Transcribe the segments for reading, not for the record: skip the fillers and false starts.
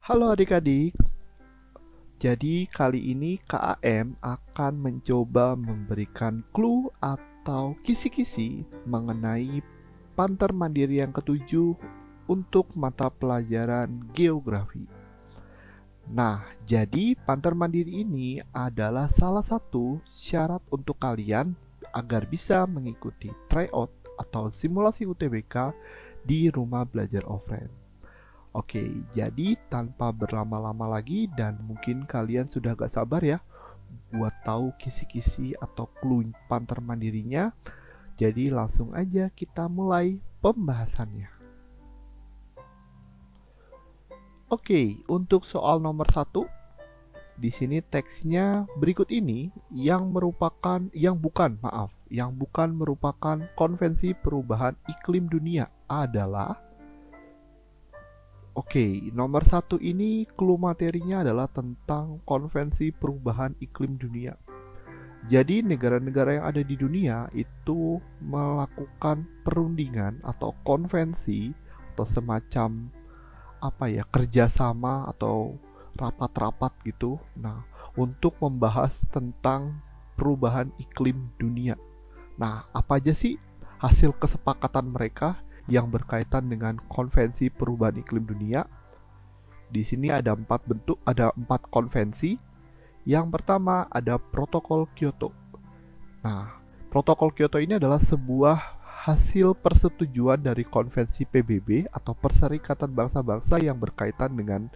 Halo adik-adik, jadi kali ini KAM akan mencoba memberikan clue atau kisi-kisi mengenai Panter Mandiri yang ketujuh untuk mata pelajaran geografi. Nah, jadi Panter Mandiri ini adalah salah satu syarat untuk kalian agar bisa mengikuti tryout atau simulasi UTBK di rumah belajar offline. Oke, jadi tanpa berlama-lama lagi dan mungkin kalian sudah gak sabar ya buat tahu kisi-kisi atau clue Panter Mandirinya. Jadi langsung aja kita mulai pembahasannya. Oke, untuk soal nomor 1, di sini teksnya berikut ini yang bukan merupakan konvensi perubahan iklim dunia adalah. Oke, nomor 1 ini clue materinya adalah tentang konvensi perubahan iklim dunia. Jadi negara-negara yang ada di dunia itu melakukan perundingan atau konvensi atau semacam kerjasama atau rapat-rapat gitu. Nah, untuk membahas tentang perubahan iklim dunia. Nah, apa aja sih hasil kesepakatan mereka yang berkaitan dengan konvensi perubahan iklim dunia? Di sini ada 4 konvensi. Yang pertama ada Protokol Kyoto. Nah, Protokol Kyoto ini adalah sebuah hasil persetujuan dari konvensi PBB atau Perserikatan Bangsa-Bangsa yang berkaitan dengan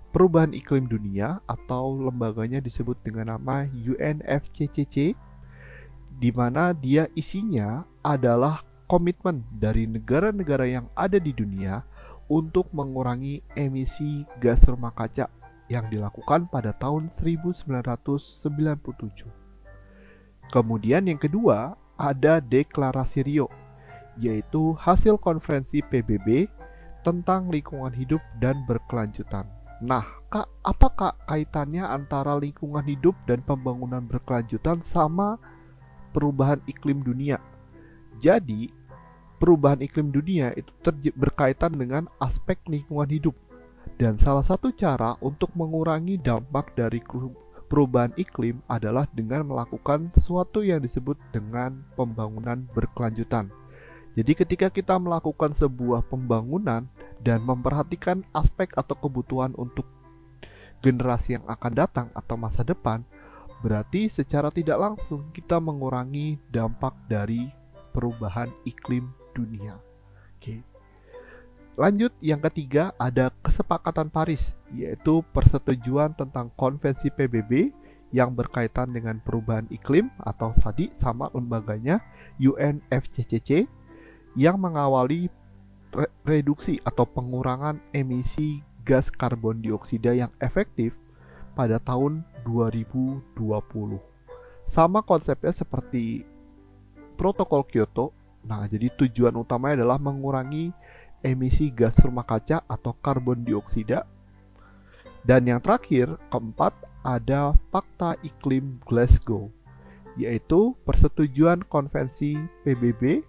perubahan iklim dunia, atau lembaganya disebut dengan nama UNFCCC, di mana dia isinya adalah komitmen dari negara-negara yang ada di dunia untuk mengurangi emisi gas rumah kaca yang dilakukan pada tahun 1997. Kemudian yang kedua ada Deklarasi Rio, yaitu hasil konferensi PBB tentang lingkungan hidup dan berkelanjutan. Nah, apakah kaitannya antara lingkungan hidup dan pembangunan berkelanjutan sama perubahan iklim dunia? Jadi, perubahan iklim dunia itu berkaitan dengan aspek lingkungan hidup. Dan salah satu cara untuk mengurangi dampak dari perubahan iklim adalah dengan melakukan sesuatu yang disebut dengan pembangunan berkelanjutan. Jadi ketika kita melakukan sebuah pembangunan dan memperhatikan aspek atau kebutuhan untuk generasi yang akan datang atau masa depan, berarti secara tidak langsung kita mengurangi dampak dari perubahan iklim dunia. Oke. Lanjut, yang ketiga ada Kesepakatan Paris, yaitu persetujuan tentang konvensi PBB yang berkaitan dengan perubahan iklim, atau tadi sama lembaganya UNFCCC, yang mengawali reduksi atau pengurangan emisi gas karbon dioksida yang efektif pada tahun 2020. Sama konsepnya seperti Protokol Kyoto. Nah, jadi tujuan utamanya adalah mengurangi emisi gas rumah kaca atau karbon dioksida. Dan yang terakhir, keempat, ada Pakta Iklim Glasgow, yaitu persetujuan konvensi PBB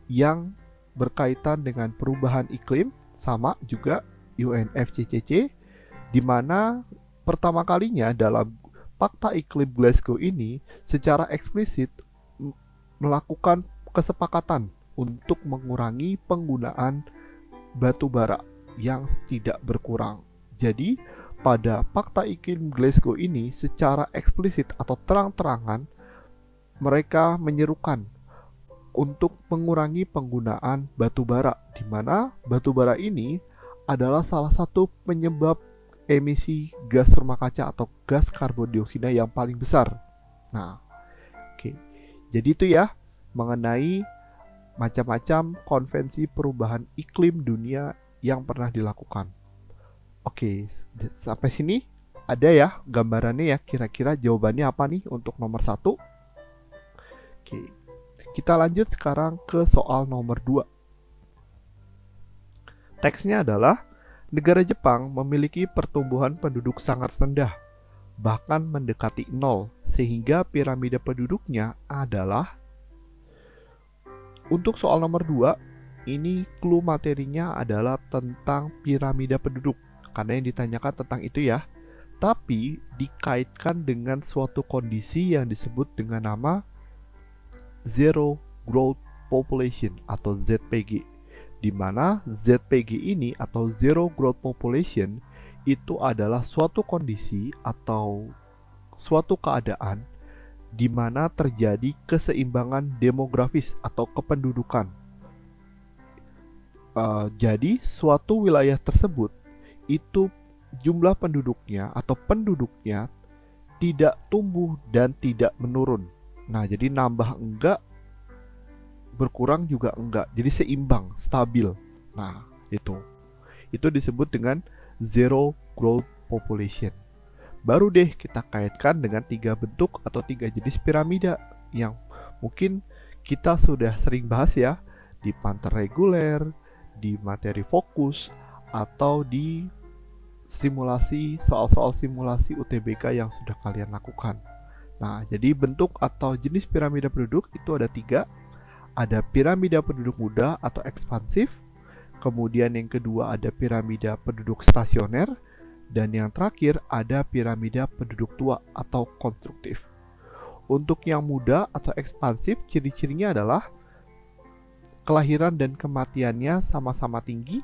yang berkaitan dengan perubahan iklim, sama juga UNFCCC, di mana pertama kalinya dalam Pakta Iklim Glasgow ini secara eksplisit melakukan kesepakatan untuk mengurangi penggunaan batu bara yang tidak berkurang. Jadi, pada Pakta Iklim Glasgow ini secara eksplisit atau terang-terangan mereka menyerukan untuk mengurangi penggunaan batu bara, di mana batu bara ini adalah salah satu penyebab emisi gas rumah kaca atau gas karbon dioksida yang paling besar. Nah, oke. Jadi itu ya mengenai macam-macam konvensi perubahan iklim dunia yang pernah dilakukan. Oke, sampai sini ada ya gambarannya ya, kira-kira jawabannya apa nih untuk nomor 1. Oke, kita lanjut sekarang ke soal nomor 2. Teksnya adalah, negara Jepang memiliki pertumbuhan penduduk sangat rendah, bahkan mendekati 0, sehingga piramida penduduknya adalah. Untuk soal nomor 2, ini clue materinya adalah tentang piramida penduduk. karena yang ditanyakan tentang itu ya. Tapi dikaitkan dengan suatu kondisi yang disebut dengan nama Zero Growth Population atau ZPG, di mana ZPG ini atau Zero Growth Population itu adalah suatu kondisi atau suatu keadaan di mana terjadi keseimbangan demografis atau kependudukan. Jadi suatu wilayah tersebut itu jumlah penduduknya atau penduduknya tidak tumbuh dan tidak menurun. Nah, jadi nambah enggak, berkurang juga enggak. Jadi seimbang, stabil. Nah, itu disebut dengan zero growth population. Baru deh kita kaitkan dengan 3 bentuk atau 3 jenis piramida yang mungkin kita sudah sering bahas ya, di panter reguler, di materi fokus, atau di simulasi, soal-soal simulasi UTBK yang sudah kalian lakukan. Nah, jadi bentuk atau jenis piramida penduduk itu ada 3. Ada piramida penduduk muda atau ekspansif, kemudian yang kedua ada piramida penduduk stasioner, dan yang terakhir ada piramida penduduk tua atau konstruktif. Untuk yang muda atau ekspansif, ciri-cirinya adalah kelahiran dan kematiannya sama-sama tinggi,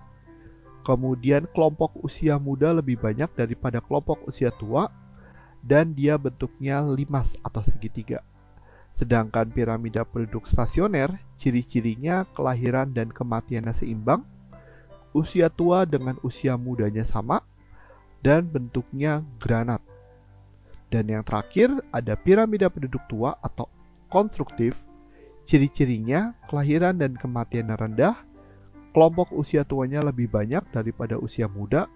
kemudian kelompok usia muda lebih banyak daripada kelompok usia tua, dan dia bentuknya limas atau segitiga. Sedangkan piramida penduduk stasioner, ciri-cirinya kelahiran dan kematiannya seimbang, usia tua dengan usia mudanya sama, dan bentuknya granat. Dan yang terakhir ada piramida penduduk tua atau konstruktif, ciri-cirinya kelahiran dan kematiannya rendah, kelompok usia tuanya lebih banyak daripada usia muda,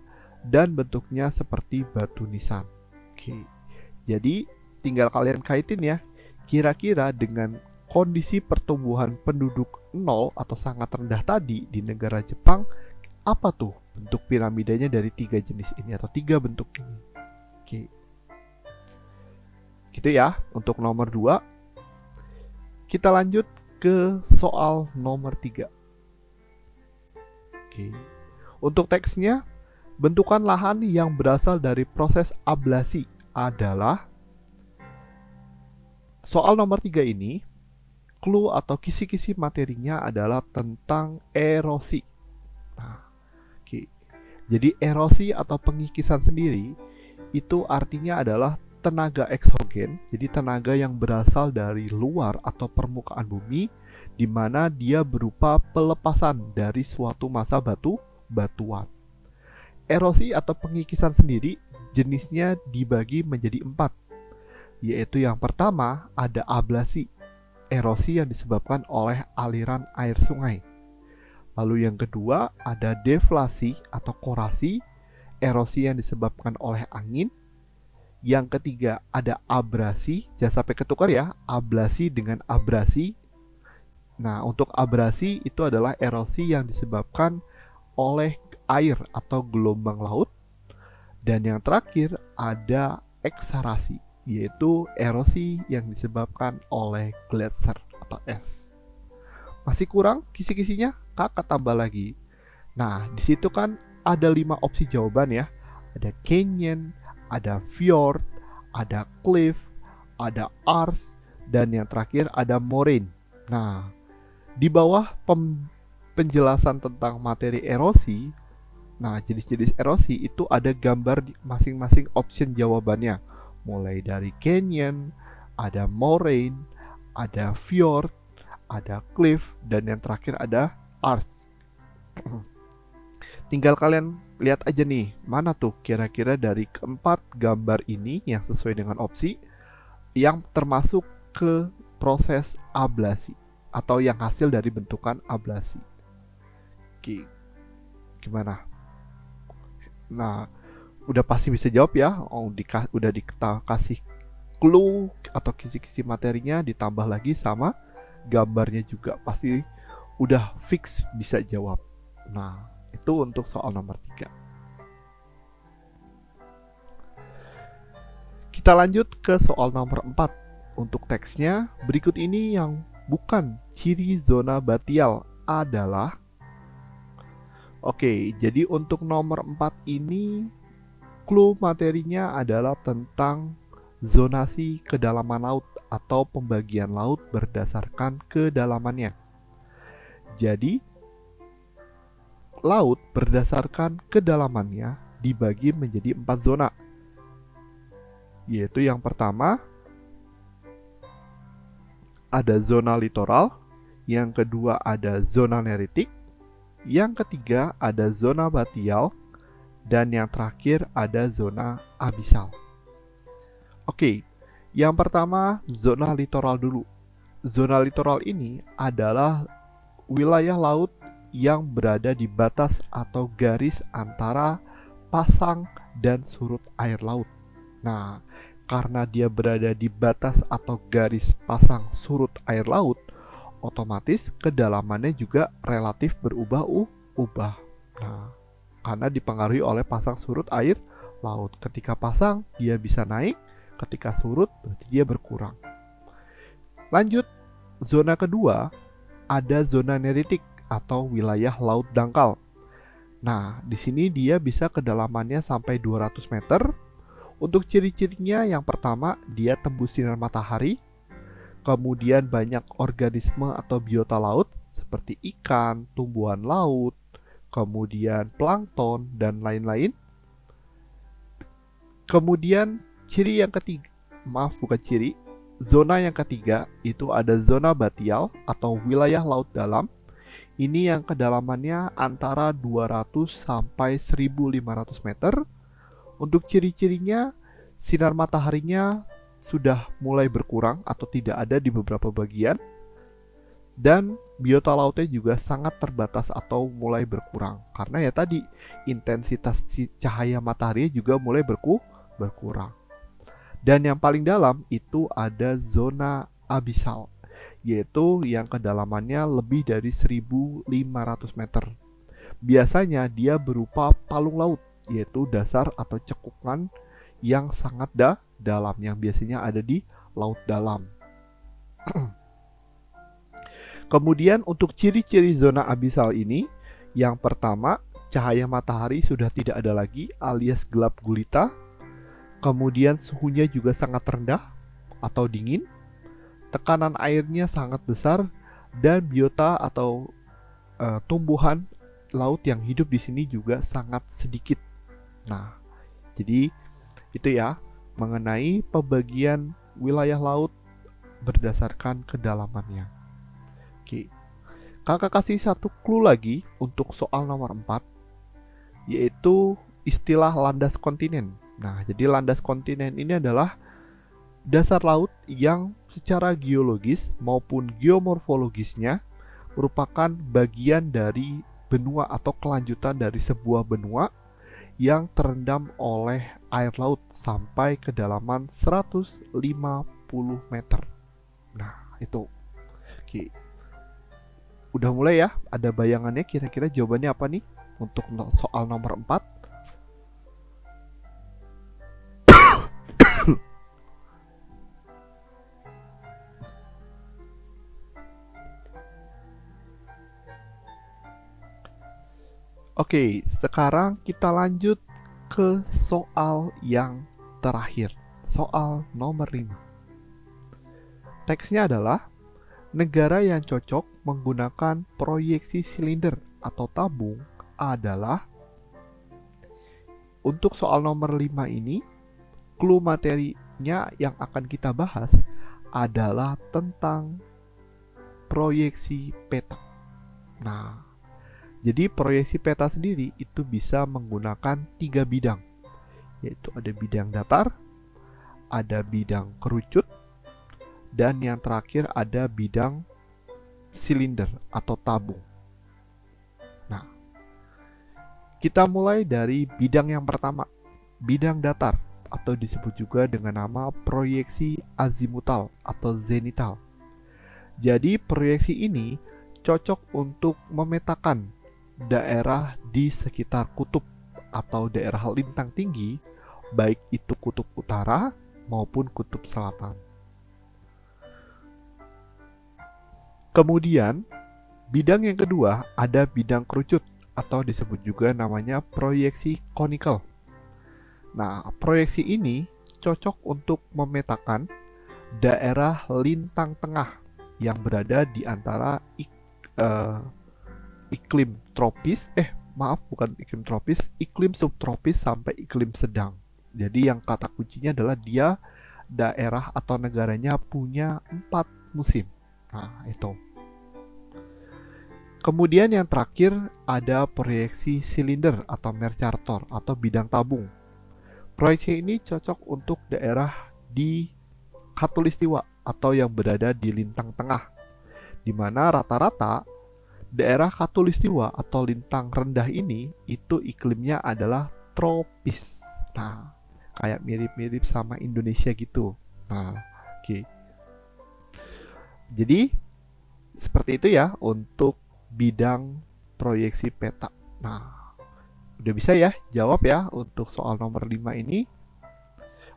dan bentuknya seperti batu nisan. Oke, jadi tinggal kalian kaitin ya, kira-kira dengan kondisi pertumbuhan penduduk 0 atau sangat rendah tadi di negara Jepang, apa tuh bentuk piramidanya dari 3 jenis ini atau 3 bentuk ini. Oke, gitu ya untuk nomor 2. Kita lanjut ke soal nomor 3. Oke. Untuk teksnya, bentukan lahan yang berasal dari proses ablasi adalah, soal nomor 3 ini, clue atau kisi-kisi materinya adalah tentang erosi. Nah, oke. Jadi erosi atau pengikisan sendiri itu artinya adalah tenaga eksogen, jadi tenaga yang berasal dari luar atau permukaan bumi, di mana dia berupa pelepasan dari suatu massa batuan. Erosi atau pengikisan sendiri jenisnya dibagi menjadi 4, yaitu yang pertama ada ablasi, erosi yang disebabkan oleh aliran air sungai. Lalu yang kedua ada deflasi atau korasi, erosi yang disebabkan oleh angin. Yang ketiga ada abrasi, jangan sampai ketukar ya, ablasi dengan abrasi. Nah, untuk abrasi itu adalah erosi yang disebabkan oleh air atau gelombang laut. Dan yang terakhir ada eksarasi, yaitu erosi yang disebabkan oleh gletser atau es. Masih kurang kisi-kisinya? Kakak tambah lagi. Nah, di situ kan ada 5 opsi jawaban ya. Ada canyon, ada fjord, ada cliff, ada ars, dan yang terakhir ada moraine. Nah, di bawah penjelasan tentang materi erosi, nah jenis-jenis erosi itu ada gambar di masing-masing option jawabannya. Mulai dari canyon, ada moraine, ada fjord, ada cliff, dan yang terakhir ada ars. Tinggal kalian lihat aja nih, mana tuh kira-kira dari keempat gambar ini yang sesuai dengan opsi yang termasuk ke proses ablasi atau yang hasil dari bentukan ablasi. Oke, gimana? Nah, udah pasti bisa jawab ya. Udah dikasih clue atau kisi-kisi materinya, ditambah lagi sama gambarnya juga, pasti udah fix bisa jawab. Nah, itu untuk soal nomor 3. Kita lanjut ke soal nomor 4. Untuk teksnya, berikut ini yang bukan ciri zona batial adalah Oke, jadi untuk nomor 4 ini clue materinya adalah tentang zonasi kedalaman laut atau pembagian laut berdasarkan kedalamannya. Jadi, laut berdasarkan kedalamannya dibagi menjadi 4 zona. Yaitu yang pertama, ada zona litoral, yang kedua ada zona neritik, yang ketiga ada zona batial, dan yang terakhir ada zona abisal. Oke, yang pertama zona litoral dulu. Zona litoral ini adalah wilayah laut yang berada di batas atau garis antara pasang dan surut air laut. Nah, karena dia berada di batas atau garis pasang surut air laut, otomatis kedalamannya juga relatif berubah-ubah. Nah, karena dipengaruhi oleh pasang surut air laut. Ketika pasang, dia bisa naik. Ketika surut, berarti dia berkurang. Lanjut, zona kedua, ada zona neritik atau wilayah laut dangkal. Nah, di sini dia bisa kedalamannya sampai 200 meter. Untuk ciri-cirinya, yang pertama, dia tembus sinar matahari. Kemudian banyak organisme atau biota laut seperti ikan, tumbuhan laut, kemudian plankton, dan lain-lain. Kemudian ciri yang ketiga, zona yang ketiga itu ada zona batial atau wilayah laut dalam. Ini yang kedalamannya antara 200 sampai 1500 meter. Untuk ciri-cirinya, sinar mataharinya sudah mulai berkurang atau tidak ada di beberapa bagian. Dan biota lautnya juga sangat terbatas atau mulai berkurang. Karena ya tadi, intensitas cahaya matahari juga mulai berkurang. Dan yang paling dalam itu ada zona abisal, yaitu yang kedalamannya lebih dari 1500 meter. Biasanya dia berupa palung laut, yaitu dasar atau cekungan yang sangat dalam, yang biasanya ada di laut dalam. Kemudian untuk ciri-ciri zona abisal ini, yang pertama, cahaya matahari sudah tidak ada lagi alias gelap gulita. Kemudian suhunya juga sangat rendah atau dingin. Tekanan airnya sangat besar dan biota atau tumbuhan laut yang hidup di sini juga sangat sedikit. Nah, jadi itu ya mengenai pembagian wilayah laut berdasarkan kedalamannya. Oke. Kakak kasih satu clue lagi untuk soal nomor 4, yaitu istilah landas kontinen. Nah, jadi landas kontinen ini adalah dasar laut yang secara geologis maupun geomorfologisnya merupakan bagian dari benua atau kelanjutan dari sebuah benua yang terendam oleh air laut sampai kedalaman 150 meter. Nah, itu. Oke. Udah mulai ya? Ada bayangannya kira-kira jawabannya apa nih untuk soal nomor 4? Oke, sekarang kita lanjut ke soal yang terakhir. Soal nomor 5. Teksnya adalah, negara yang cocok menggunakan proyeksi silinder atau tabung adalah. Untuk soal nomor 5 ini, clue materinya yang akan kita bahas adalah tentang proyeksi peta. Nah, jadi proyeksi peta sendiri itu bisa menggunakan 3 bidang, yaitu ada bidang datar, ada bidang kerucut, dan yang terakhir ada bidang silinder atau tabung. Nah, kita mulai dari bidang yang pertama, bidang datar atau disebut juga dengan nama proyeksi azimutal atau zenital. Jadi proyeksi ini cocok untuk memetakan daerah di sekitar kutub atau daerah lintang tinggi, baik itu kutub utara maupun kutub selatan. Kemudian, bidang yang kedua ada bidang kerucut atau disebut juga namanya proyeksi konikel. Nah, proyeksi ini cocok untuk memetakan daerah lintang tengah yang berada di antara iklim tropis, bukan iklim tropis, iklim subtropis sampai iklim sedang. Jadi yang kata kuncinya adalah dia daerah atau negaranya punya 4 musim. Nah, itu. Kemudian yang terakhir ada proyeksi silinder atau Mercator atau bidang tabung. Proyeksi ini cocok untuk daerah di khatulistiwa atau yang berada di lintang tengah, di mana rata-rata daerah khatulistiwa atau lintang rendah ini itu iklimnya adalah tropis. Nah, kayak mirip-mirip sama Indonesia gitu. Nah, oke. Jadi seperti itu ya untuk bidang proyeksi peta. Nah, udah bisa ya jawab ya untuk soal nomor 5 ini.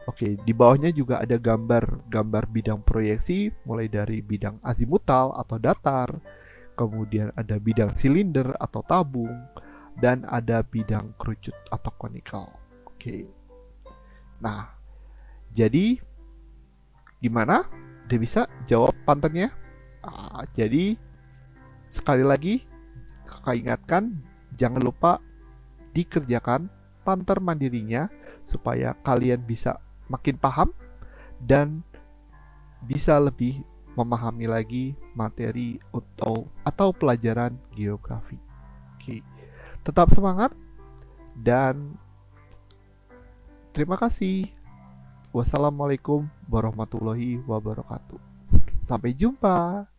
Oke, di bawahnya juga ada gambar bidang proyeksi mulai dari bidang azimutal atau datar, kemudian ada bidang silinder atau tabung, dan ada bidang kerucut atau konikel. Oke. Nah, jadi gimana? Udah bisa jawab pantennya? Jadi sekali lagi kakak ingatkan, jangan lupa dikerjakan panter mandirinya supaya kalian bisa makin paham dan bisa lebih memahami lagi materi atau pelajaran geografi. Oke. Tetap semangat dan terima kasih. Wassalamualaikum warahmatullahi wabarakatuh. Sampai jumpa.